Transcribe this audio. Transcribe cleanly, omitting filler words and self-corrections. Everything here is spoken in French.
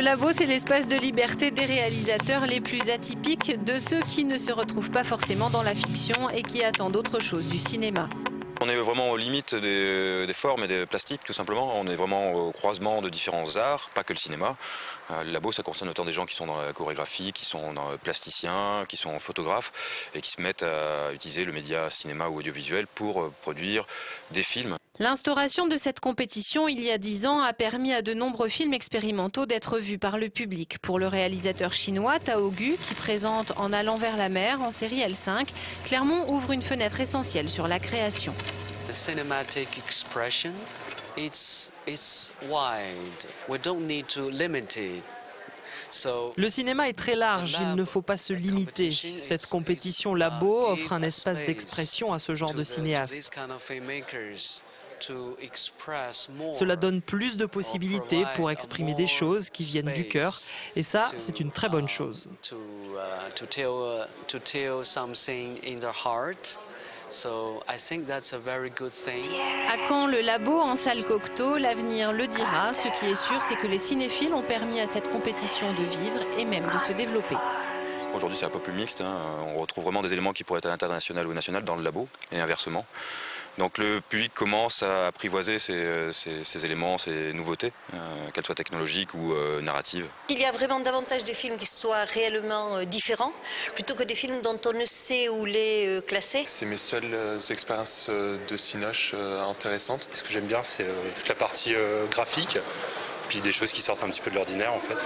labo, c'est l'espace de liberté des réalisateurs les plus atypiques, de ceux qui ne se retrouvent pas forcément dans la fiction et qui attendent autre chose du cinéma. On est vraiment aux limites des formes et des plastiques, tout simplement. On est vraiment au croisement de différents arts, pas que le cinéma. Le labo, ça concerne autant des gens qui sont dans la chorégraphie, qui sont plasticiens, qui sont photographes et qui se mettent à utiliser le média cinéma ou audiovisuel pour produire des films. L'instauration de cette compétition il y a 10 ans a permis à de nombreux films expérimentaux d'être vus par le public. Pour le réalisateur chinois Tao Gu, qui présente En allant vers la mer en série L5, Clermont ouvre une fenêtre essentielle sur la création. The cinematic expression, it's wide. We don't need to limit it. Le cinéma est très large, il ne faut pas se limiter. Cette compétition labo offre un espace d'expression à ce genre de cinéastes. Cela donne plus de possibilités pour exprimer des choses qui viennent du cœur, et ça, c'est une très bonne chose. À Caen, le labo en salle Cocteau, l'avenir le dira. Ce qui est sûr, c'est que les cinéphiles ont permis à cette compétition de vivre et même de se développer. Aujourd'hui, c'est un peu plus mixte. On retrouve vraiment des éléments qui pourraient être à l'international ou national dans le labo, et inversement. Donc le public commence à apprivoiser ces éléments, ces nouveautés, qu'elles soient technologiques ou narratives. Il y a vraiment davantage des films qui soient réellement différents, plutôt que des films dont on ne sait où les classer. C'est mes seules expériences de cinoche intéressantes. Ce que j'aime bien, c'est toute la partie graphique, puis des choses qui sortent un petit peu de l'ordinaire en fait.